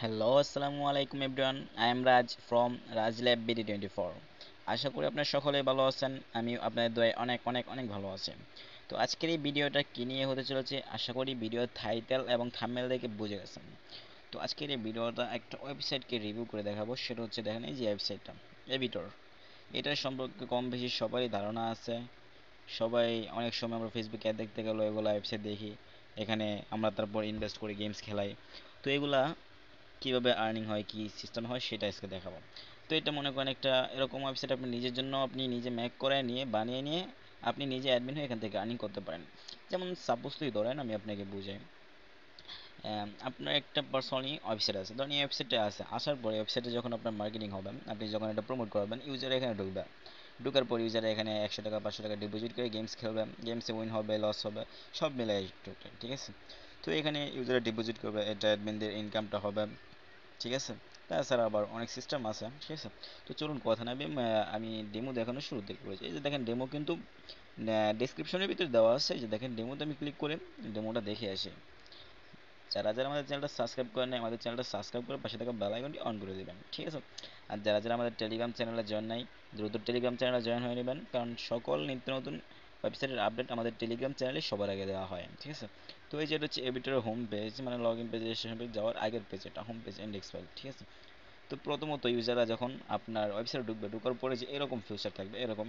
Hello, আসসালামু আলাইকুম everyone. I am Raj from Raj lab BD24। আশা করি আপনারা সকলেই ভালো আছেন। আমি আপনাদের দয়ায় অনেক অনেক অনেক ভালো আছি। তো আজকের এই ভিডিওটা কি নিয়ে হতে চলেছে, আশা করি ভিডিওর টাইটেল এবং থাম্বনেল দেখে বুঝে গেছেন। তো আজকের এই ভিডিওটা একটা ওয়েবসাইটকে রিভিউ করে দেখাবো, সেটা হচ্ছে দেখেন এই যে ওয়েবসাইটটা এভিটর। এটার সম্পর্কে কম বেশি সবারই ধারণা আছে। সবাই অনেক সময় আমরা ফেসবুকে অ্যাড দেখতে গেলে এগুলো ওয়েবসাইট দেখি, এখানে আমরা তারপর ইনভেস্ট করি, গেমস খেলাই। তো এগুলা কিভাবে আর্নিং হয়, কি সিস্টেম হয়, সেটা আজকে দেখাবো। তো এটা মনে করেন একটা এরকম ওয়েবসাইট আপনি নিজের জন্য আপনি নিজে মেক করে নিয়ে বানিয়ে নিয়ে আপনি নিজে অ্যাডমিন হয়ে এখান থেকে আর্নিং করতে পারেন। যেমন সাপোজলি ধরেন আমি আপনাকে বুঝাই, আপনার একটা পার্সোনালি ওয়েবসাইট আছে, ধরেন এই ওয়েবসাইটে আছে, আসার পরে ওয়েবসাইটে যখন আপনার মার্কেটিং হবে, আপনি যখন এটা প্রমোট করবেন, ইউজার এখানে ঢুকবে। ঢুকার পর ইউজার এখানে 100 টাকা 500 টাকা ডিপোজিট করে গেমস খেলবে, গেমসে উইন হবে লস হবে সব মিলে টোটাল, ঠিক আছে। তো এখানে ইউজারে ডিপোজিট করবে, এটা অ্যাডমিনদের ইনকামটা হবে, ঠিক আছে। তাছাড়া আবার অনেক সিস্টেম আছে, ঠিক আছে। তো চলুন কথা না বলে, আমি ডেমো দেখানো শুরু থেকে করেছি। এই যে দেখেন ডেমো কিন্তু ডেসক্রিপশনের ভিতরে দেওয়া আছে। এই যে দেখেন ডেমোতে আমি ক্লিক করে ডেমোটা দেখে আসি। যারা যারা আমাদের চ্যানেলটা সাবস্ক্রাইব করেন নাই, আমাদের চ্যানেলটা সাবস্ক্রাইব করে পাশে থাকা বেল আইকনটি অন করে দেবেন, ঠিক আছে। আর যারা যারা আমাদের টেলিগ্রাম চ্যানেলে জয়েন নাই, দ্রুত টেলিগ্রাম চ্যানেলে জয়েন হয়ে নেবেন, কারণ সকল নিত্য নতুন ওয়েবসাইটের আপডেট আমাদের টেলিগ্রাম চ্যানেলে সবার আগে দেওয়া হয়, ঠিক আছে। তো এই যে এটা হচ্ছে এবিটারের হোম পেজ, মানে log in page, registration page যাওয়ার আগের পেজ, এটা হোম পেজ ইন্ডেক্স ফাইল, ঠিক আছে। তো প্রথমত ইউজাররা যখন আপনার ওয়েবসাইটে ঢুকবে, ঢুকার পরে যে এরকম ফিচার থাকবে, এরকম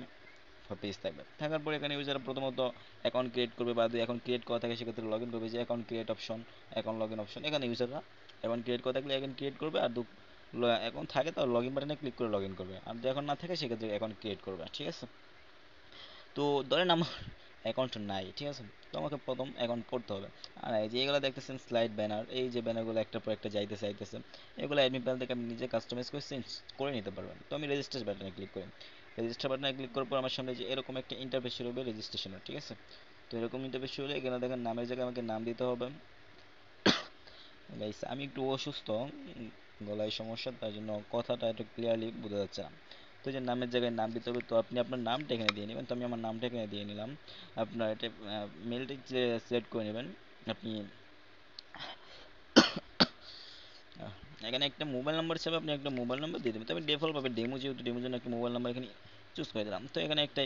পেজ থাকবে, থাকার পরে এখানে ইউজার প্রথমত অ্যাকাউন্ট ক্রিয়েট করবে, বা যদি অ্যাকাউন্ট ক্রিয়েট করা থাকে সেক্ষেত্রে লগ ইন করবে, যে account create option, account log in option, এখানে ইউজাররা অ্যাকাউন্ট ক্রিয়েট করা থাকলে অ্যাকাউন্ট ক্রিয়েট করবে, আর অ্যাকাউন্ট থাকে তো লগ ইন বাটনে ক্লিক করে লগ ইন করবে, আর যদি এখন না থাকে সেক্ষেত্রে অ্যাকাউন্ট ক্রিয়েট করবে, ঠিক আছে। তো ধরেন আমার অ্যাকাউন্ট নাই, ঠিক আছে। তো আমাকে প্রথম অ্যাকাউন্ট করতে হবে। আর এই যে এগুলো দেখতেছেন স্লাইড ব্যানার, এই যে ব্যানারগুলো একটার পর একটা যাইতেছে আইতেছে, এগুলো অ্যাডমিন প্যানেল থেকে আপনি নিজে কাস্টমাইজ করে চেঞ্জ করে নিতে পারবেন। তো আমি রেজিস্টার বাটনে ক্লিক করি। রেজিস্টার বাটনে ক্লিক করার পর আমার সামনে যে এরকম একটা ইন্টারফেস শুরু হবে রেজিস্ট্রেশনের, ঠিক আছে। তো এরকম ইন্টারফেস শুরু হলে এখানে দেখেন নামের জায়গায় আমাকে নাম দিতে হবে। গাইস আমি একটু অসুস্থ, গলায় সমস্যা, তার জন্য কথাটা একটু ক্লিয়ারলি বোঝা যাচ্ছে না। তো যে নামের জায়গায় নাম দিতে হবে, তো আপনি আপনার নামটা এখানে দিয়ে নেবেন। তো আমি আমার নামটা এখানে দিয়ে নিলাম। আপনার এটা মেলটি সিলেক্ট করে নেবেন আপনি। আহ, এখানে একটা মোবাইল নাম্বার হিসাবে আপনি একটা মোবাইল নাম্বার দিয়ে দেবেন, তবে ডিফল্ট ভাবে ডেমো, যেহেতু ডেমোর জন্য একটা মোবাইল নাম্বার এখানে চুজ করে দিলাম। তো এখানে একটা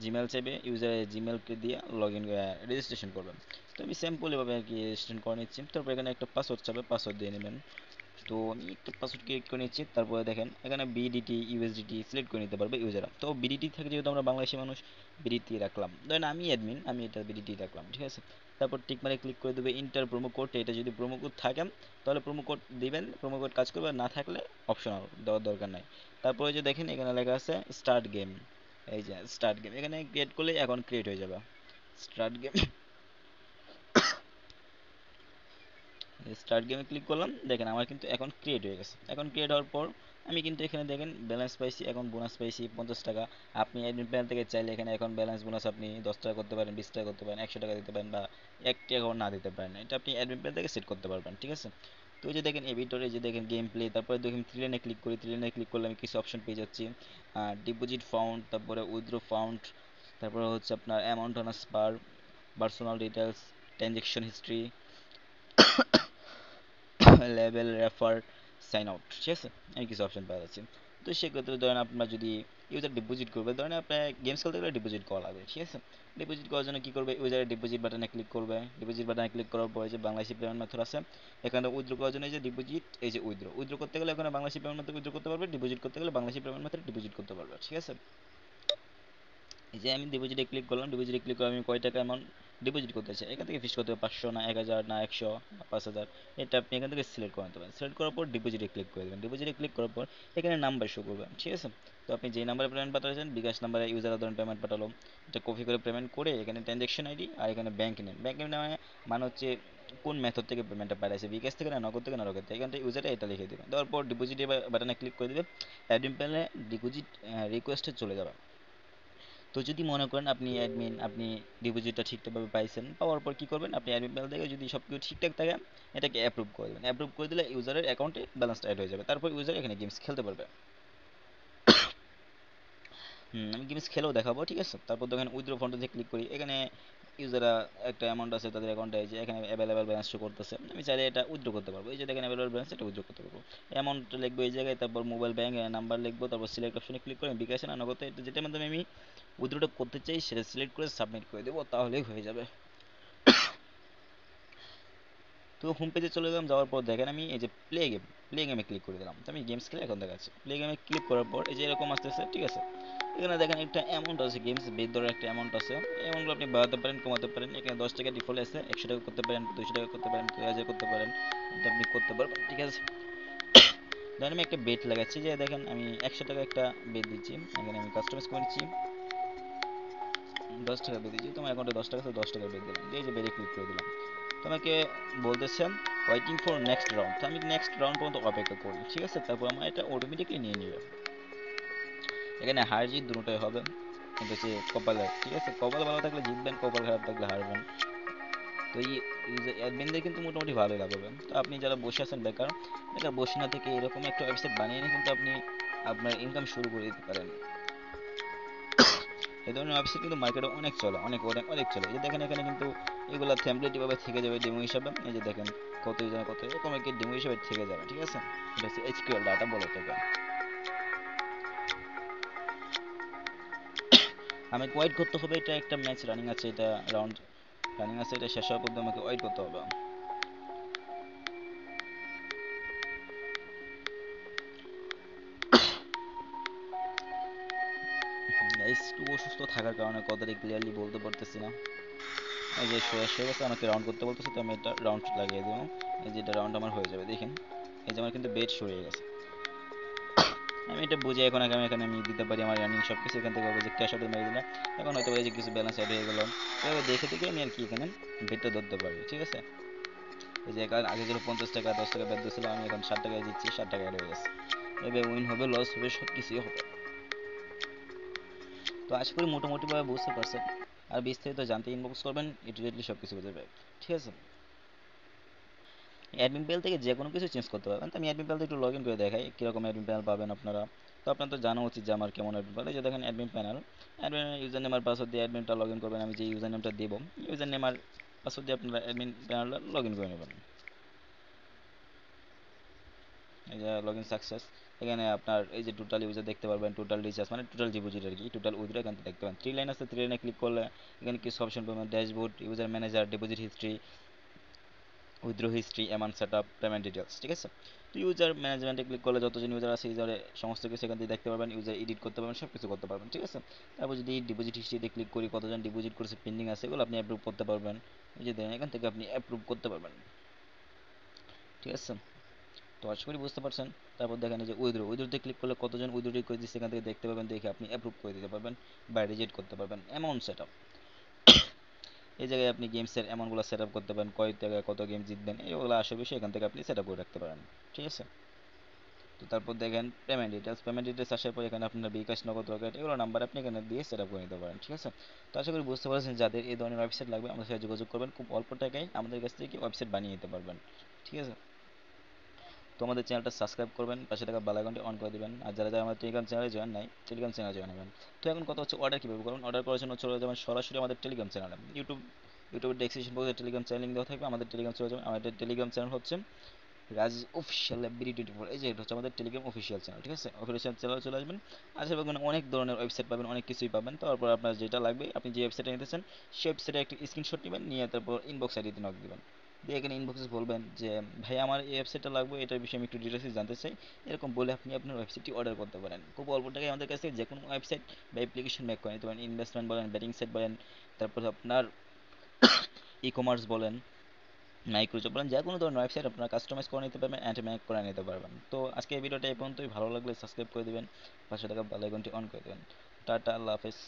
জিমেল চাইবে, ইউজারের জিমেলকে দিয়ে লগ ইন রেজিস্ট্রেশন করবেন। তো আমি সিম্পলভাবে আর কি রেজিস্ট্রেশন করে নিচ্ছি। তারপর এখানে একটা পাসওয়ার্ড চাইবে, পাসওয়ার্ড দিয়ে নেবেন। তো আমি একটা পাসওয়ার্ড ক্রিয়েট করে নিচ্ছি। তারপরে দেখেন এখানে বিডিটি ইউএসডিটি সিলেক্ট করে নিতে পারবে ইউজাররা। তো বিডিটি থাকে, যেহেতু আমরা বাংলাদেশি মানুষ, বিডিটি রাখলাম। ধরেন আমি অ্যাডমিন, আমি এটা বিডিটি রাখলাম, ঠিক আছে। তারপর টিক মারে ক্লিক করে দেবে ইন্টার প্রোমো কোড। এটা যদি প্রোমো কোড থাকে তাহলে প্রোমো কোড দিবেন, প্রোমো কোড কাজ করবে, আর না থাকলে অপশনাল, দেওয়ার দরকার নাই। তারপরে যে দেখেন এখানে লেখা আছে স্টার্ট গেম, এই যে স্টার্ট গেম, এখানে ক্রিয়েট করলে এখন ক্রিয়েট হয়ে যাবে স্টার্ট গেম। স্টার্ট গেমে ক্লিক করলাম, দেখেন আমার কিন্তু এখন ক্রিয়েট হয়ে গেছে। এখন ক্রিয়েট হওয়ার পর আমি কিন্তু এখানে দেখেন ব্যালেন্স পাইছি, এখন বোনাস পাইছি 50 টাকা। আপনি অ্যাডমিন প্ল্যান থেকে চাইলে এখানে এখন ব্যালেন্স বোনাস আপনি 10 টাকা করতে পারেন, 20 টাকা করতে পারেন, 100 টাকা দিতে পারেন, বা 1 টাকাও না দিতে পারেন, এটা আপনি অ্যাডমিন প্ল্যান থেকে সেট করতে পারবেন, ঠিক আছে। তো এই যে দেখেন এই ভিতরে যে দেখেন গেম প্লে, তারপরে দেখেন থ্রি লাইনে ক্লিক করি, থ্রি লাইনে ক্লিক করলে আমি কিছু অপশন পেয়ে যাচ্ছি। ডিপোজিট ফাউন্ড, তারপরে উইথড্র ফাউন্ড, তারপরে হচ্ছে আপনার অ্যামাউন্ট অন স্পার, personal details, transaction history, level refer, sign out, ঠিক আছে। আমি কিছু অপশন পাওয়া যাচ্ছে। তো সেক্ষেত্রে ধরেন আপনার যদি ইউজার ডিপোজিট করবে, ধরেন আপনার গেমস খেলতে গেলে ডিপোজিট করা লাগবে, ঠিক আছে। ডিপোজিট করার জন্য কী করবে, ইউজারের ডিপোজিট বাটনে ক্লিক করবে। ডিপোজিট বাটনে ক্লিক করার পরে যে বাংলাদেশি পেমেন্ট মেথড আছে, এখানে উইথড্র করার জন্য এই যে ডিপোজিট, এই যে উইথড্র, উইথড্র করতে গেলে এখানে বাংলাদেশি পেমেন্ট মেথড উইথড্র করতে পারবে, ডিপোজিট করতে গেলে বাংলাদেশি পেমেন্ট মেথড ডিপোজিট করতে পারবে, ঠিক আছে। এই যে আমি ডিপোজিটে ক্লিক করলাম, ডিপোজিটে ক্লিক করে আমি কয় টাকা অ্যামাউন্ট ডিপোজিট করতে চাই, এখান থেকে ফিক্স করতে হবে 500 না 1000 না 100 না 5000, এটা আপনি এখান থেকে সিলেক্ট করে নিতে পারেন। সিলেক্ট করার পর ডিপোজিটে ক্লিক করে দেবেন। ডিপোজিটে ক্লিক করার পর এখানে নাম্বার শো করবে, ঠিক আছে। তো আপনি যে নাম্বারে পেমেন্ট পাঠাচ্ছেন, বিকাশ নাম্বারে ইউজার ধরেন পেমেন্ট পাঠালো, এটা কপি করে পেমেন্ট করে এখানে ট্রানজ্যাকশন আইডি আর এখানে ব্যাংক নেম, ব্যাংক নেম মানে হচ্ছে কোন মেথড থেকে পেমেন্টটা পাঠাইছে, বিকাশ থেকে না নগদ থেকে না রকেট থেকে, এখান থেকে ইউজারে এটা লিখে দেবেন। দেওয়ার পর ডিপোজিট বাটনে ক্লিক করে দেবে, অ্যাডমিন প্যানেলে ডিপোজিট রিকোয়েস্টে চলে যাবে। তো যদি মনে করেন আপনি অ্যাডমিন, আপনি ডিপোজিটটা ঠিকঠাকভাবে পাইছেন, পাওয়ার পর কী করবেন, আপনি অ্যাডমিন প্যানেল থেকে যদি সব কিছু ঠিকঠাক থাকে এটাকে অ্যাপ্রুভ করে দেবেন। অ্যাপ্রুভ করে দিলে ইউজারের অ্যাকাউন্টে ব্যালেন্সটা অ্যাড হয়ে যাবে, তারপর ইউজার এখানে গেমস খেলতে পারবে। আমি গেমস খেলেও দেখাবো, ঠিক আছে। তারপর দেখেন উইথড্র ফান্ডে যে ক্লিক করি, এখানে ইউজাররা একটা অ্যামাউন্ট আছে তাদের অ্যাকাউন্টে, যে এখানে অ্যাভেলেবল ব্যালেন্স শো করতেছে, আমি চাইলে এটা উইথড্র করতে পারবো। এই যে দেখেন অ্যাভেলেবল ব্যালেন্স, এটা উইথড্র করতে পারবো। অ্যামাউন্ট লিখবো এই জায়গায়, তারপর মোবাইল ব্যাংক নাম্বার লিখবো, তারপর সিলেক্ট অপশনে ক্লিক করে বিকাশে না নগদে, যেটার মাধ্যমে আমি উইথড্রটা করতে চাই সেটা সিলেক্ট করে সাবমিট করে দেবো, তাহলেই হয়ে যাবে। তো হোম পেজে চলে গেলাম, যাওয়ার পর দেখেন আমি এই যে প্লে গেমে ক্লিক করে দিলাম। তো আমি গেমস খেলে এখন দেখাচ্ছি। প্লে গেমে ক্লিক করার পর এই যে এরকম আসতেছে, ঠিক আছে। এখানে দেখেন একটা অ্যামাউন্ট আছে, গেমস বেদ ধরে একটা অ্যামাউন্ট আছে। এই অ্যামাউন্টগুলো আপনি বাড়াতে পারেন, কমাতে পারেন। এখানে 10 টাকা ডিফল্ট আছে, 100 টাকা করতে পারেন, 200 টাকা করতে পারেন, 2000 করতে পারেন, এটা আপনি করতে পারবেন, ঠিক আছে। ধরেন আমি একটা বেট লাগাচ্ছি, যে দেখেন আমি 100 টাকা একটা বেট দিচ্ছি, এখানে আমি কাস্টমাইজ করে নিচ্ছি, 10 টাকা বেট দিচ্ছি। তোমার অ্যাকাউন্টে 10 টাকা আছে, 10 টাকা বেট দিলাম, দিয়ে এই যে বেটে ক্লিক করে দিলাম। তোমাকে বলতেছেন ওয়েটিং ফর নেক্সট রাউন্ড, তো আমি নেক্সট রাউন্ড পর্যন্ত অপেক্ষা করি, ঠিক আছে। তারপর আমার এটা অটোমেটিকলি নিয়ে নেবে। এখানে হার জিত দুটোই হবে, কিন্তু হচ্ছে কপালে, ঠিক আছে। কপাল ভালো থাকলে জিতবেন, কপাল খারাপ থাকলে হারবেন। তো এই ইউজার অ্যাডমিনদের কিন্তু মোটামুটি ভালোই লাভ হবে। তো আপনি যারা বসে আছেন বেকার, বেকার বসে না থেকে এরকম একটা ওয়েবসাইট বানিয়ে নিয়ে কিন্তু আপনি আপনার ইনকাম শুরু করে দিতে পারেন। এই ধরনের ওয়েবসাইট কিন্তু মার্কেটে অনেক চলে, অনেক অনেক অনেক চলে। এই যে দেখেন এখানে কিন্তু এগুলা টেমপ্লেট এভাবে থেকে যাবে ডেমো হিসাবে। এই যে দেখেন কত ইউজার কত এরকম একটা ডেমো হিসাবে থেকে যাবে, ঠিক আছে। এটা হচ্ছে এইচকিউএল ডাটা বলে এটাকে। আমাকে ওয়েট করতে হবে, এটা একটা ম্যাচ রানিং আছে, এটা রাউন্ড রানিং আছে, এটা শেষ হওয়ার পর্যন্ত আমাকে ওয়েট করতে হবে। একটু অসুস্থ থাকার কারণে কথাটি ক্লিয়ারলি বলতে পারতেছি না। এই যে শেষ হয়ে গেছে, আমাকে রাউন্ড করতে বলতেছে, তো আমি এটা রাউন্ড লাগিয়ে দেবো। এই যে এটা রাউন্ড আমার হয়ে যাবে, দেখেন এই যে আমার কিন্তু বেড সরে গেছে। আমি এটা বুঝে এখন আগে আমি এখানে আমি দিতে পারি আমার রানিং সব কিছু, এখান থেকে হবে যে ক্যাশ আউটে মেরে দিলাম। এখন হয়তো এই যে কিছু ব্যালেন্স অ্যাড হয়ে গেল, এভাবে দেখে দেখে আমি আর কি এখানে বেডটা ধরতে পারি, ঠিক আছে। এই যে আগে ছিল 50 টাকা, 10 টাকা বেড দিয়েছিল, আমি এখন 60 টাকায় দিচ্ছি, 60 টাকা অ্যাড হয়ে গেছে। এভাবে উইন হবে, লস হবে, সব কিছুই হবে। তো আশা করি মোটামুটিভাবে বুঝতে পারছেন। আর বিস্তারিত জানতে ইনবক্স করবেন, ইটিরেটলি সব কিছু বুঝে যাবে, ঠিক আছে। অ্যাডমিন প্যানেল থেকে যে কোনো কিছু চেঞ্জ করতে পারবেন। তো আমি অ্যাডমিন প্যানেল একটু লগ ইন করে দেখাই কীরকম অ্যাডমিন প্যানেল পাবেন আপনারা। তো আপনার তো জানা উচিত যে আমার কেমন অ্যাডমিন প্যানেল। এই যে দেখেন admin panel, admin user name আর পাসওয়ার্ড দিয়ে অ্যাডমিনটা লগ ইন করবেন। আমি যে ইউজার নেমটা দেবো, ইউজার নেম আর পাসওয়ার্ড দিয়ে আপনারা অ্যাডমিন প্যানেলটা লগ ইন করে নেবেন। এই যে লগ ইন সাকসেস। এখানে আপনার এই যে টোটাল ইউজার দেখতে পারবেন, টোটাল রিচার্জ মানে টোটাল ডিপোজিট আর কি, টোটাল উইথড্র এখান থেকে দেখতে পাবেন। 3 লাইন আছে, 3 লাইনে ক্লিক করলে এখানে কিছু অপশন পাবেন, dashboard, user manager, deposit history, withdraw history, amount setup, payment details, ঠিক আছে। তো ইউজার ম্যানেজমেন্টে ক্লিক করলে যতজন ইউজার আছে ইউজারের সমস্ত কিছু এখান থেকে দেখতে পারবেন, ইউজার এডিট করতে পারবেন, সব কিছু করতে পারবেন, ঠিক আছে। তারপর যদি ডিপোজিট হিস্ট্রিতে ক্লিক করি, কতজন ডিপোজিট করেছে পেন্ডিং আছে এগুলো আপনি অ্যাপ্রুভ করতে পারবেন। এই যে দেখেন এখান থেকে আপনি অ্যাপ্রুভ করতে পারবেন, ঠিক আছে। তো আশা করি বুঝতে পারছেন। তারপর দেখেন এই যে উইথড্রোতে ক্লিক করলে কতজন উইথড্র করে দিচ্ছে এখান থেকে দেখতে পাবেন, দেখে আপনি অ্যাপ্রুভ করে দিতে পারবেন বা রিজেক্ট করতে পারবেন। অ্যামাউন্ট সেটআপ, এই জায়গায় আপনি গেমসের অ্যামাউন্টগুলো সেট আপ করতে পারেন, কয় জায়গায় কত গেম জিতবেন, এগুলো আসল বিষয় এখান থেকে আপনি সেট আপ করে রাখতে পারেন, ঠিক আছে। তো তারপর দেখেন পেমেন্ট ডিটেলস আসার পর এখানে আপনার বিকাশ, নগদ, রকেট এগুলো নাম্বার আপনি এখানে দিয়ে সেট আপ করে নিতে পারেন, ঠিক আছে। তো আশা করি বুঝতে পারছেন, যাদের এই ধরনের ওয়েবসাইট লাগবে আমাদের সাথে যোগাযোগ করবেন, খুব অল্প টাকায় আমাদের কাছ থেকে ওয়েবসাইট বানিয়ে নিতে পারবেন, ঠিক আছে। তো আমাদের চ্যানেলটা সাবস্ক্রাইব করবেন, পাশে থাকা বেল আইকনটি অন করে দিবেন। আর যারা যারা আমার টেলিগ্রাম চ্যানেলে জয়েন নাই, টেলিগ্রাম চ্যানেলে জয়েন হবেন। তো এখন কথা হচ্ছে অর্ডার কীভাবে করবেন। অর্ডার করার জন্য চলে যাবেন সরাসরি আমাদের টেলিগ্রাম চ্যানেলে। ইউটিউবের ডেসক্রিপশন বক্সে টেলিগ্রাম চ্যানেল লিঙ্ক দেওয়া থাকবে, আমাদের টেলিগ্রাম চলে যাবেন। আমাদের টেলিগ্রাম চ্যানেল হচ্ছে রাজ অফিসিয়াল বিডি 24, এই যে এটা হচ্ছে আমাদের টেলিগ্রাম অফিসিয়াল চ্যানেল, ঠিক আছে। অফিসিয়াল চ্যানেলে চলে আসবেন, আশা পাবেন অনেক ধরনের ওয়েবসাইট পাবেন, অনেক কিছুই পাবেন। তারপর আপনার যেটা লাগবে, আপনি যে ওয়েবসাইটে নিতেছেন সেই ওয়েবসাইটে একটি স্ক্রিনশট নেবেন, নিয়ে তারপর ইনবক্স আইডিতে নক দিবেন, দিয়ে এখানে ইনবক্সে বলবেন যে ভাই আমার এই ওয়েবসাইটটা লাগবে, এটার বিষয়ে আমি একটু ডিটেলস জানতে চাই, এরকম বলে আপনি আপনার ওয়েবসাইটটি অর্ডার করতে পারেন। খুব অল্প টাকায় আমাদের কাছে যে কোনো ওয়েবসাইট বা অ্যাপ্লিকেশন মেক করে নিতে পারেন। ইনভেস্টমেন্ট বলেন, ব্যাটিং সাইট বলেন, তারপর আপনার ই কমার্স বলেন, মাইক্রোজব বলেন, যে কোনো ধরনের ওয়েবসাইট আপনারা কাস্টমাইজ করে নিতে পারবেন, অ্যান্ড মেক করে নিতে পারবেন। তো আজকে এই ভিডিওটা এই পর্যন্তই। ভালো লাগলে সাবস্ক্রাইব করে দিবেন, পাশে থাকা বেল আইকনটি অন করে দেবেন। টাটা, আল্লাহ হাফেজ।